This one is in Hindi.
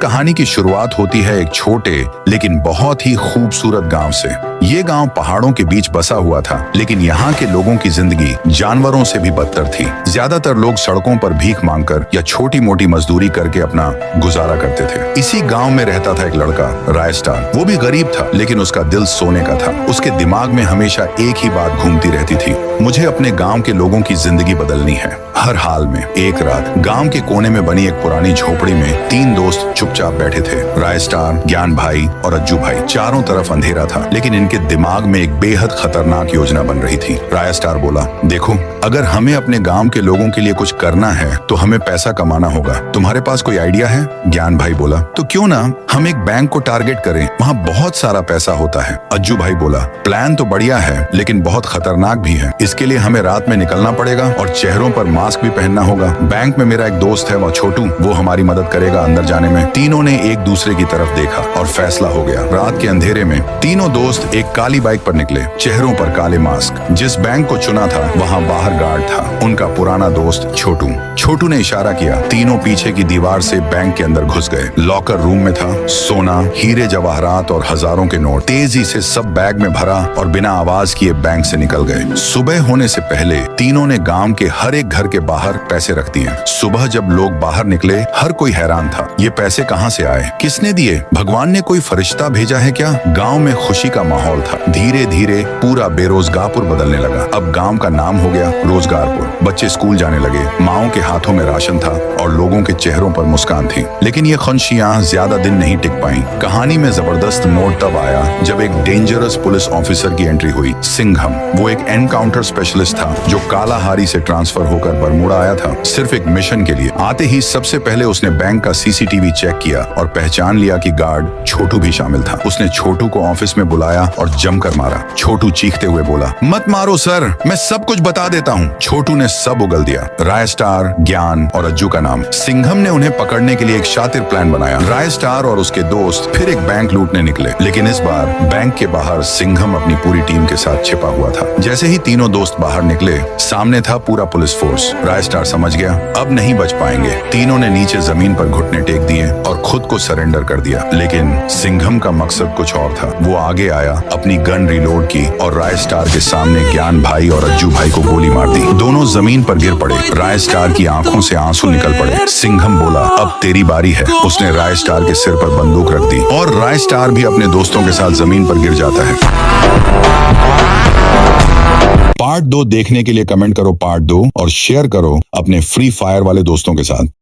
कहानी की शुरुआत होती है एक छोटे लेकिन बहुत ही खूबसूरत गांव से। ये गांव पहाड़ों के बीच बसा हुआ था, लेकिन यहाँ के लोगों की जिंदगी जानवरों से भी बदतर थी। ज्यादातर लोग सड़कों पर भीख मांगकर या छोटी मोटी मजदूरी करके अपना गुजारा करते थे। इसी गांव में रहता था एक लड़का, रायस्टार। वो भी गरीब था, लेकिन उसका दिल सोने का था। उसके दिमाग में हमेशा एक ही बात घूमती रहती थी, मुझे अपने गांव के लोगों की जिंदगी बदलनी है, हर हाल में। एक रात गांव के कोने में बनी एक पुरानी झोपड़ी में 3 दोस्त चुपचाप बैठे थे, रायस्टार, ज्ञान भाई और अज्जू भाई। चारों तरफ अंधेरा था, लेकिन इनके दिमाग में एक बेहद खतरनाक योजना बन रही थी। रायस्टार बोला, देखो, अगर हमें अपने गांव के लोगों के लिए कुछ करना है तो हमें पैसा कमाना होगा। तुम्हारे पास कोई आइडिया है? ज्ञान भाई बोला, तो क्यों ना हम एक बैंक को टारगेट करें, वहाँ बहुत सारा पैसा होता है। अज्जू भाई बोला, प्लान तो बढ़िया है, लेकिन बहुत खतरनाक भी है। इसके लिए हमें रात में निकलना पड़ेगा और चेहरों पर मास्क भी पहनना होगा। बैंक में मेरा एक दोस्त है, वह छोटू, वो हमारी मदद करेगा अंदर जाने में। तीनों ने एक दूसरे की तरफ देखा और फैसला हो गया। रात के अंधेरे में तीनों दोस्त एक काली बाइक पर निकले, चेहरों पर काले मास्क। जिस बैंक को चुना था वहाँ बाहर गार्ड था, उनका पुराना दोस्त छोटू। छोटू ने इशारा किया, तीनों पीछे की दीवार से बैंक के अंदर घुस गए। लॉकर रूम में था सोना, हीरे जवाहरात और हजारों के नोट। तेजी से सब बैग में भरा और बिना आवाज किए बैंक से निकल गए। सुबह होने से पहले तीनों ने गांव के हर एक घर के बाहर पैसे रख दिए। सुबह जब लोग बाहर निकले, हर कोई हैरान था, ये पैसे कहाँ से आए, किसने दिए, भगवान ने कोई फरिश्ता भेजा है क्या? गांव में खुशी का माहौल था। धीरे धीरे पूरा बेरोजगारपुर बदलने लगा। अब गांव का नाम हो गया रोजगारपुर। बच्चे स्कूल जाने लगे, माओं के हाथों में राशन था और लोगों के चेहरों पर मुस्कान थी। लेकिन ये खुशियां ज्यादा दिन नहीं टिक पाई। कहानी में जबरदस्त मोड़ तब आया जब एक डेंजरस पुलिस ऑफिसर की एंट्री हुई, सिंघम। वो एक एनकाउंटर स्पेशलिस्ट था जो कालाहारी से ट्रांसफर होकर बरमूडा आया था, सिर्फ एक मिशन के लिए। आते ही सबसे पहले उसने बैंक का सीसीटीवी चेक किया और पहचान लिया कि गार्ड छोटू भी शामिल था। उसने छोटू को ऑफिस में बुलाया और जमकर मारा। छोटू चीखते हुए बोला, मत मारो सर, मैं सब कुछ बता देता हूँ। छोटू ने सब उगल दिया, रायस्टार, ज्ञान और अज्जू का नाम। सिंघम ने उन्हें पकड़ने के लिए एक शातिर प्लान बनाया। रायस्टार और उसके दोस्त फिर एक बैंक लूटने निकले, लेकिन इस बार बैंक के बाहर सिंघम अपनी पूरी टीम के साथ छिपा हुआ था। जैसे ही तीनों दोस्त बाहर निकले, सामने था पूरा पुलिस फोर्स। रायस्टार समझ गया, अब नहीं बच पाएंगे। तीनों ने नीचे जमीन पर घुटने टेक दिए और खुद को सरेंडर कर दिया। लेकिन सिंघम का मकसद कुछ और था। वो आगे आया, अपनी गन रिलोड की और रायस्टार के सामने ज्ञान भाई और अज्जू भाई को गोली मार दी। दोनों जमीन पर गिर पड़े। रायस्टार की आंखों से आंसू निकल पड़े। सिंघम बोला, अब तेरी बारी है। उसने रायस्टार के सिर पर बंदूक रख दी और रायस्टार भी अपने दोस्तों के साथ जमीन पर गिर जाता है। पार्ट 2 देखने के लिए कमेंट करो पार्ट 2 और शेयर करो अपने फ्री फायर वाले दोस्तों के साथ।